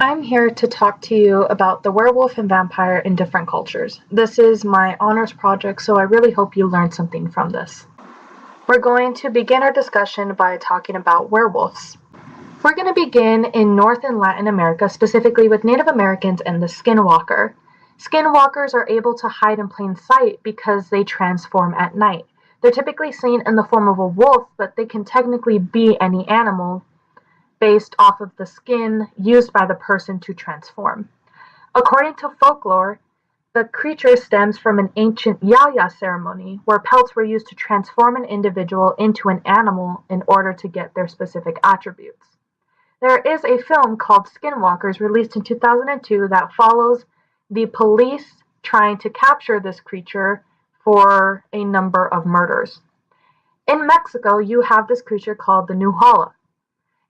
I'm here to talk to you about the werewolf and vampire in different cultures. This is my honors project, so I really hope you learned something from this. We're going to begin our discussion by talking about werewolves. We're going to begin in North and Latin America, specifically with Native Americans and the skinwalker. Skinwalkers are able to hide in plain sight because they transform at night. They're typically seen in the form of a wolf, but they can technically be any animal based off of the skin used by the person to transform. According to folklore, the creature stems from an ancient yaya ceremony where pelts were used to transform an individual into an animal in order to get their specific attributes. There is a film called Skinwalkers released in 2002 that follows the police trying to capture this creature for a number of murders. In Mexico, you have this creature called the Nuhala.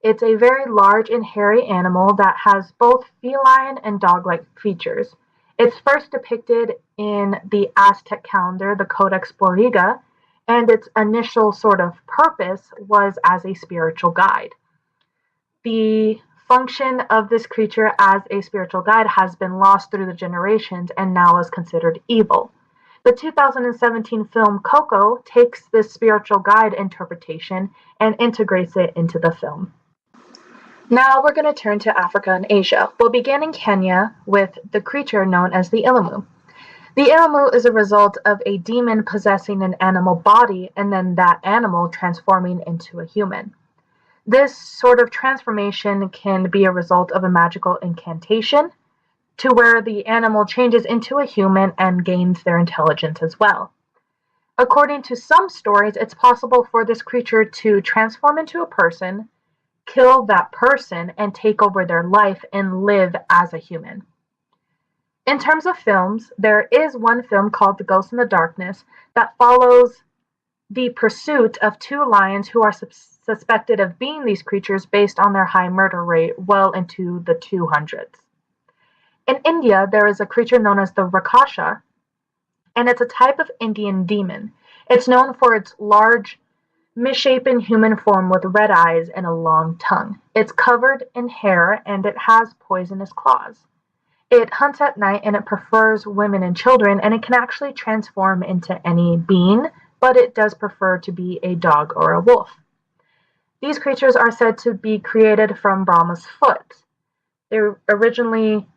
It's a very large and hairy animal that has both feline and dog-like features. It's first depicted in the Aztec calendar, the Codex Borgia, and its initial sort of purpose was as a spiritual guide. The function of this creature as a spiritual guide has been lost through the generations and now is considered evil. The 2017 film Coco takes this spiritual guide interpretation and integrates it into the film. Now we're going to turn to Africa and Asia. We'll begin in Kenya with the creature known as the Ilamu. The Ilamu is a result of a demon possessing an animal body and then that animal transforming into a human. This sort of transformation can be a result of a magical incantation to where the animal changes into a human and gains their intelligence as well. According to some stories, it's possible for this creature to transform into a person, kill that person, and take over their life and live as a human. In terms of films, there is one film called The Ghost in the Darkness that follows the pursuit of two lions who are suspected of being these creatures based on their high murder rate well into the 200s. In India, there is a creature known as the Rakshasa, and it's a type of Indian demon. It's known for its large, misshapen human form with red eyes and a long tongue. It's covered in hair and it has poisonous claws. It hunts at night and it prefers women and children, and it can actually transform into any being, but it does prefer to be a dog or a wolf. These creatures are said to be created from Brahma's foot. They originally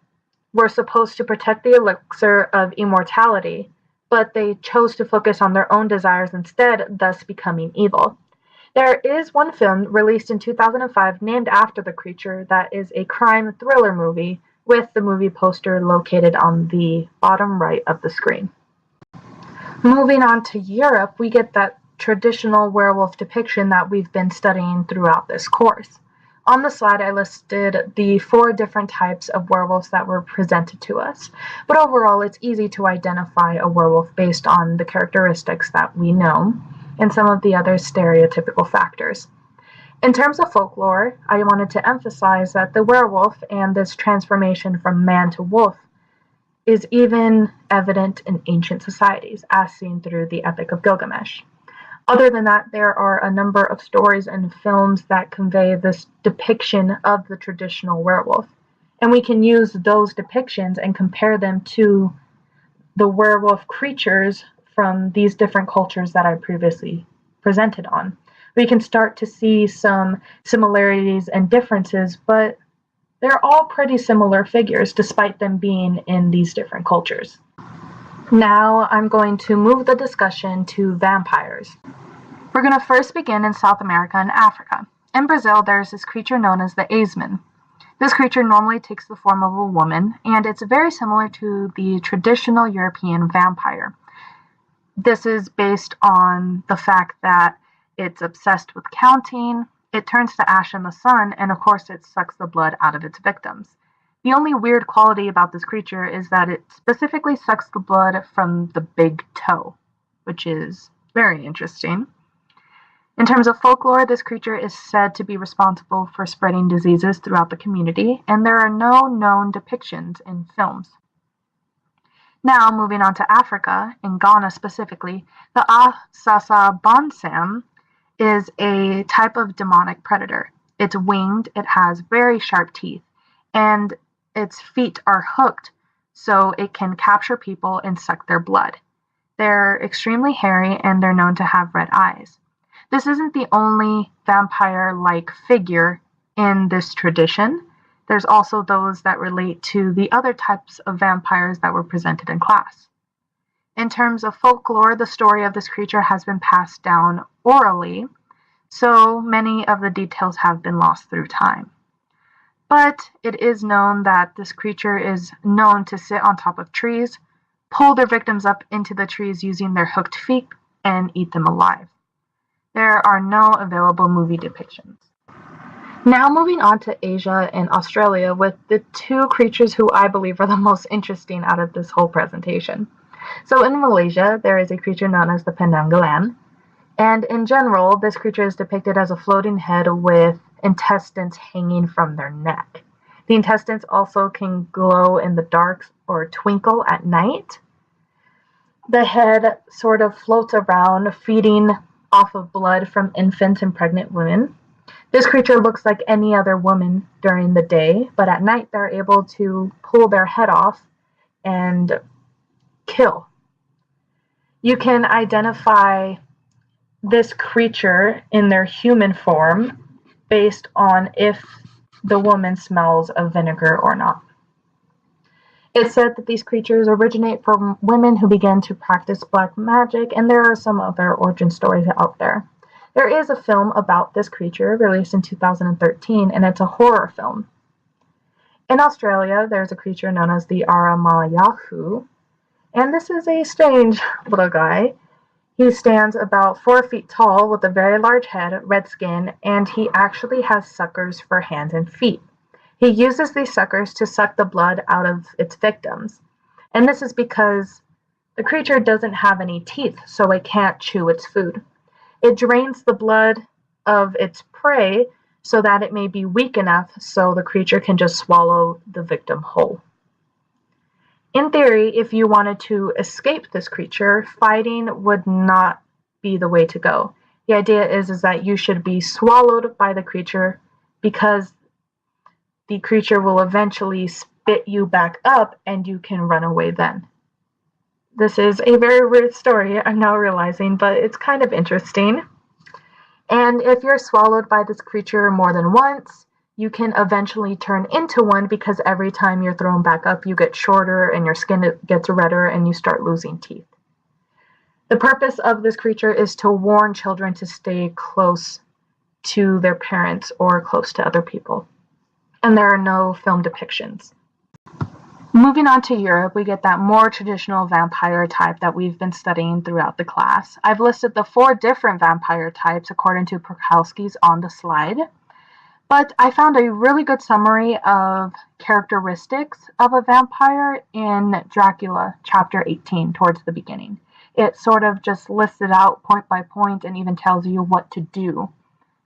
were supposed to protect the elixir of immortality, but they chose to focus on their own desires instead, thus becoming evil. There is one film released in 2005 named after the creature that is a crime thriller movie with the movie poster located on the bottom right of the screen. Moving on to Europe, we get that traditional werewolf depiction that we've been studying throughout this course. On the slide, I listed the 4 different types of werewolves that were presented to us, but overall it's easy to identify a werewolf based on the characteristics that we know and some of the other stereotypical factors. In terms of folklore, I wanted to emphasize that the werewolf and this transformation from man to wolf is even evident in ancient societies, as seen through the Epic of Gilgamesh. Other than that, there are a number of stories and films that convey this depiction of the traditional werewolf. And we can use those depictions and compare them to the werewolf creatures from these different cultures that I previously presented on. We can start to see some similarities and differences, but they're all pretty similar figures despite them being in these different cultures. Now I'm going to move the discussion to vampires. We're going to first begin in South America and Africa. In Brazil, there's this creature known as the Asman. This creature normally takes the form of a woman, and it's very similar to the traditional European vampire. This is based on the fact that it's obsessed with counting, it turns to ash in the sun, and of course it sucks the blood out of its victims. The only weird quality about this creature is that it specifically sucks the blood from the big toe, which is very interesting. In terms of folklore, this creature is said to be responsible for spreading diseases throughout the community, and there are no known depictions in films. Now, moving on to Africa, in Ghana specifically, the Asasa Bonsam is a type of demonic predator. It's winged, it has very sharp teeth, and its feet are hooked so it can capture people and suck their blood. They're extremely hairy and they're known to have red eyes. This isn't the only vampire-like figure in this tradition. There's also those that relate to the other types of vampires that were presented in class. In terms of folklore, the story of this creature has been passed down orally, so many of the details have been lost through time. But it is known that this creature is known to sit on top of trees, pull their victims up into the trees using their hooked feet, and eat them alive. There are no available movie depictions. Now moving on to Asia and Australia with the two creatures who I believe are the most interesting out of this whole presentation. So in Malaysia, there is a creature known as the Penanggalan, and in general, this creature is depicted as a floating head with intestines hanging from their neck. The intestines also can glow in the dark or twinkle at night. The head sort of floats around, feeding off of blood from infants and pregnant women. This creature looks like any other woman during the day, but at night they're able to pull their head off and kill. You can identify this creature in their human form based on if the woman smells of vinegar or not. It's said that these creatures originate from women who began to practice black magic, and there are some other origin stories out there. There is a film about this creature released in 2013, and it's a horror film. In Australia, there's a creature known as the Aramayahu, and this is a strange little guy. He stands about 4 feet tall with a very large head, red skin, and he actually has suckers for hands and feet. He uses these suckers to suck the blood out of its victims. And this is because the creature doesn't have any teeth, so it can't chew its food. It drains the blood of its prey so that it may be weak enough so the creature can just swallow the victim whole. In theory, if you wanted to escape this creature, fighting would not be the way to go. The idea is that you should be swallowed by the creature because the creature will eventually spit you back up and you can run away then. This is a very weird story, I'm now realizing, but it's kind of interesting. And if you're swallowed by this creature more than once, you can eventually turn into one because every time you're thrown back up, you get shorter and your skin gets redder and you start losing teeth. The purpose of this creature is to warn children to stay close to their parents or close to other people. And there are no film depictions. Moving on to Europe, we get that more traditional vampire type that we've been studying throughout the class. I've listed the 4 different vampire types according to Prokowski's on the slide, but I found a really good summary of characteristics of a vampire in Dracula, chapter 18, towards the beginning. It sort of just lists it out point by point and even tells you what to do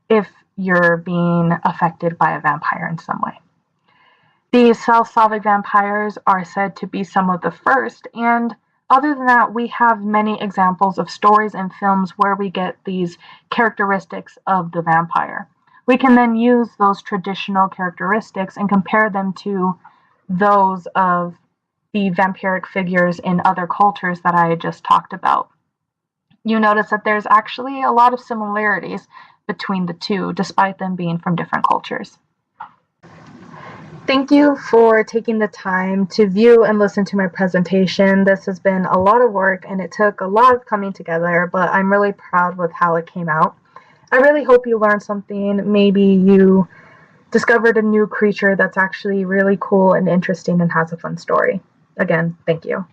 if you're being affected by a vampire in some way. These South Slavic vampires are said to be some of the first, and other than that, we have many examples of stories and films where we get these characteristics of the vampire. We can then use those traditional characteristics and compare them to those of the vampiric figures in other cultures that I just talked about. You notice that there's actually a lot of similarities between the two, despite them being from different cultures. Thank you for taking the time to view and listen to my presentation. This has been a lot of work and it took a lot of coming together, but I'm really proud with how it came out. I really hope you learned something. Maybe you discovered a new creature that's actually really cool and interesting and has a fun story. Again, thank you.